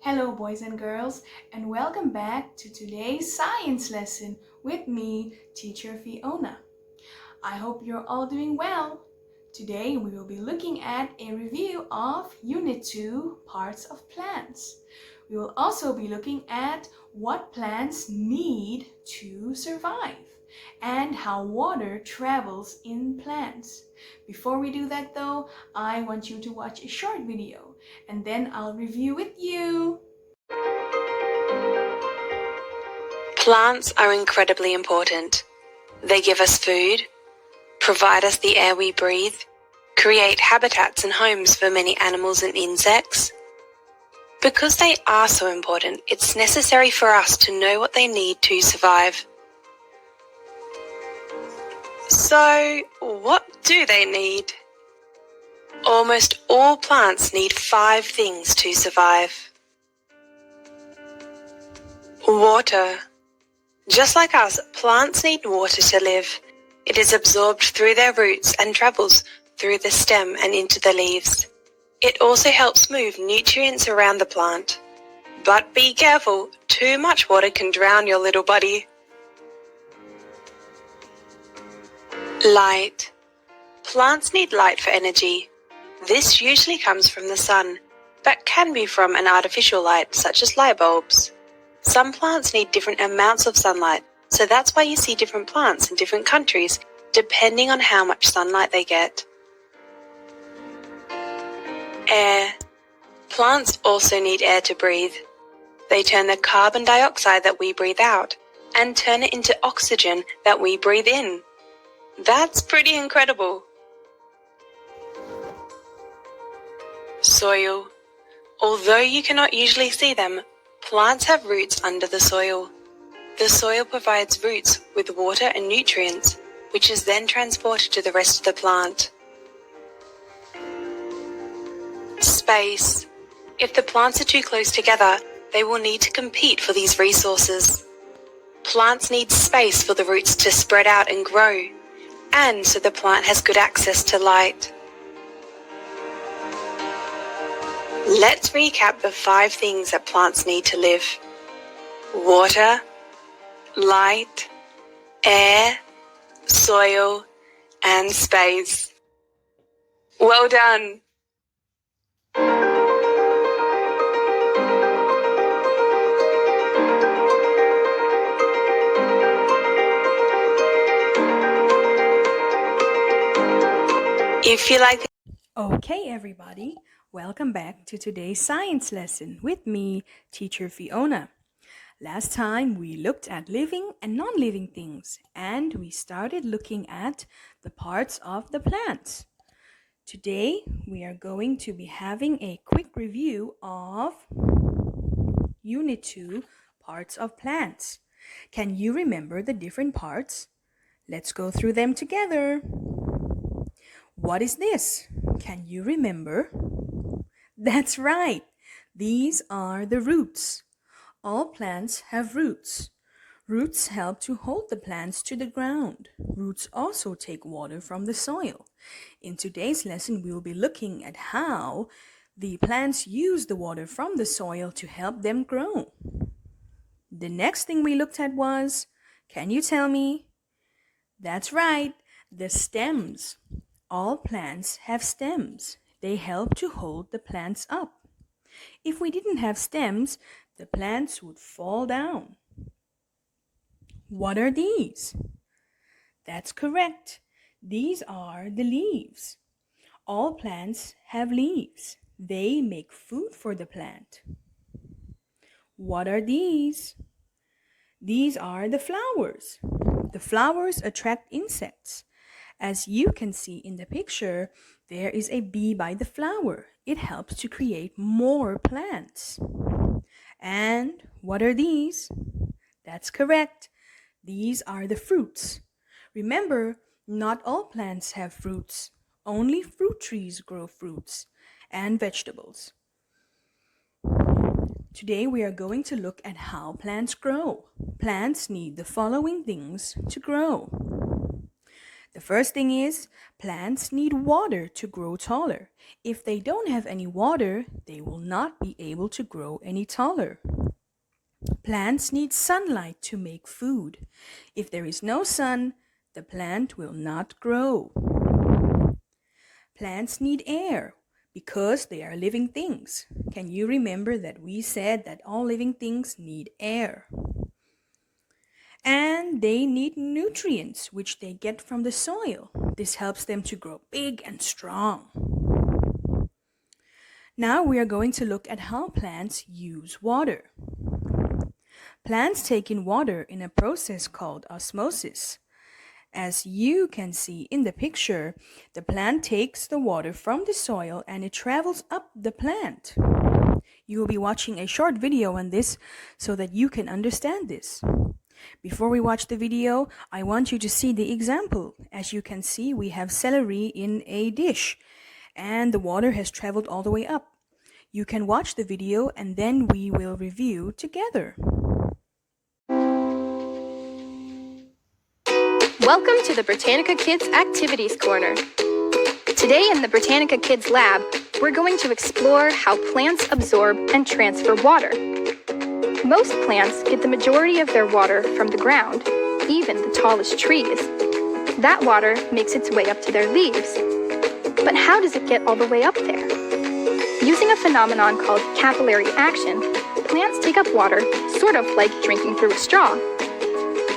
Hello, boys and girls, and welcome back to today's science lesson with me, Teacher Fiona. I hope you're all doing well. Today we will be looking at a review of Unit 2, Parts of Plants. We will also be looking at what plants need to survive and how water travels in plants. Before we do that though, I want you to watch a short video and then I'll review with you. Plants are incredibly important. They give us food, provide us the air we breathe, create habitats and homes for many animals and insects. Because they are so important, it's necessary for us to know what they need to survive. So, what do they need? Almost all plants need 5 things to survive. Water. Just like us, plants need water to live. It is absorbed through their roots and travels through the stem and into the leaves. It also helps move nutrients around the plant. But be careful, too much water can drown your little buddy. Light. Plants need light for energy. This usually comes from the sun, but can be from an artificial light such as light bulbs. Some plants need different amounts of sunlight, so that's why you see different plants in different countries depending on how much sunlight they get. Air. Plants also need air to breathe. They turn the carbon dioxide that we breathe out and turn it into oxygen that we breathe in. That's pretty incredible. Soil. Although you cannot usually see them, plants have roots under the soil. The soil provides roots with water and nutrients, which is then transported to the rest of the plant. Space. If the plants are too close together, they will need to compete for these resources. Plants need space for the roots to spread out and grow, and so the plant has good access to light. Let's recap the 5 things that plants need to live. Water, light, air, soil, and space. Well done! If you like Okay, everybody, welcome back to today's science lesson with me, Teacher Fiona. Last time we looked at living and non-living things, and we started looking at the parts of the plants. Today we are going to be having a quick review of Unit 2, Parts of Plants. Can you remember the different parts? Let's go through them together. What is this? Can you remember? That's right. These are the roots. All plants have roots. Roots help to hold the plants to the ground. Roots also take water from the soil. In today's lesson, we will be looking at how the plants use the water from the soil to help them grow. The next thing we looked at was, can you tell me? That's right, the stems. All plants have stems. They help to hold the plants up. If we didn't have stems, the plants would fall down. What are these? That's correct. These are the leaves. All plants have leaves. They make food for the plant. What are these? These are the flowers. The flowers attract insects. As you can see in the picture, there is a bee by the flower. It helps to create more plants. And what are these? That's correct. These are the fruits. Remember, not all plants have fruits. Only fruit trees grow fruits and vegetables. Today we are going to look at how plants grow. Plants need the following things to grow. The first thing is plants need water to grow taller. If they don't have any water, they will not be able to grow any taller. Plants need sunlight to make food. If there is no sun, the plant will not grow. Plants need air because they are living things. Can you remember that we said that all living things need air? And they need nutrients, which they get from the soil. This helps them to grow big and strong. Now we are going to look at how plants use water. Plants take in water in a process called osmosis. As you can see in the picture, the plant takes the water from the soil and it travels up the plant. You will be watching a short video on this so that you can understand this. Before we watch the video, I want you to see the example. As you can see, we have celery in a dish and the water has traveled all the way up. You can watch the video and then we will review together. Welcome to the Britannica Kids Activities Corner. Today in the Britannica Kids Lab, we're going to explore how plants absorb and transfer water. Most plants get the majority of their water from the ground, even the tallest trees. That water makes its way up to their leaves. But how does it get all the way up there? Using a phenomenon called capillary action, plants take up water, sort of like drinking through a straw.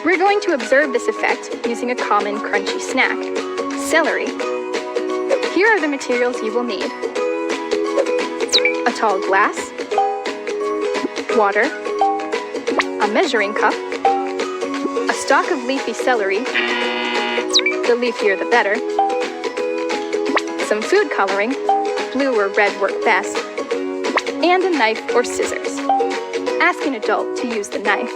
We're going to observe this effect using a common crunchy snack, celery. Here are the materials you will need. A tall glass, water, a measuring cup, a stalk of leafy celery, the leafier the better, some food coloring, blue or red work best, and a knife or scissors. Ask an adult to use the knife.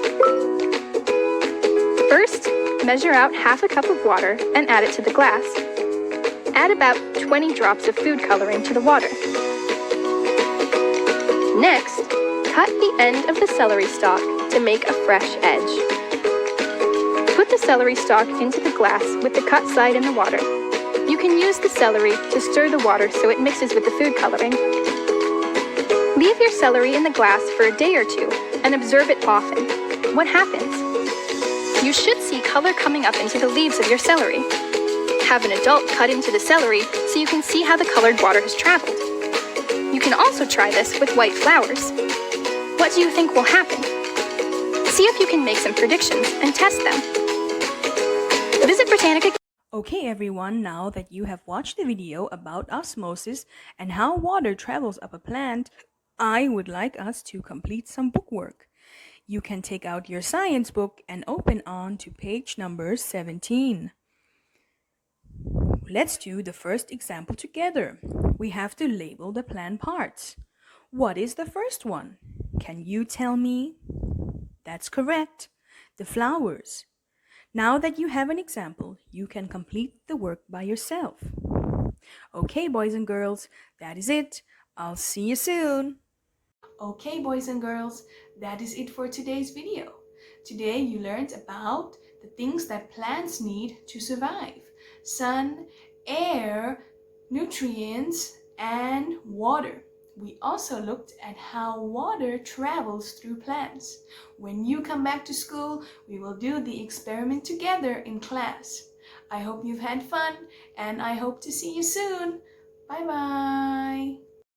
First, measure out half a cup of water and add it to the glass. Add about 20 drops of food coloring to the water. Next, cut the end of the celery stalk to make a fresh edge. Put the celery stalk into the glass with the cut side in the water. You can use the celery to stir the water so it mixes with the food coloring. Leave your celery in the glass for a day or two and observe it often. What happens? You should see color coming up into the leaves of your celery. Have an adult cut into the celery so you can see how the colored water has traveled. You can also try this with white flowers. What do you think will happen? See if you can make some predictions and test them. Visit Britannica. Okay everyone, now that you have watched the video about osmosis and how water travels up a plant, I would like us to complete some bookwork. You can take out your science book and open on to page number 17. Let's do the first example together. We have to label the plant parts. What is the first one? Can you tell me? That's correct, the flowers. Now that you have an example, you can complete the work by yourself. Okay, boys and girls, that is it. I'll see you soon. Okay, boys and girls, that is it for today's video. Today you learned about the things that plants need to survive. Sun, air, nutrients, and water. We also looked at how water travels through plants. When you come back to school, we will do the experiment together in class. I hope you've had fun and I hope to see you soon. Bye-bye.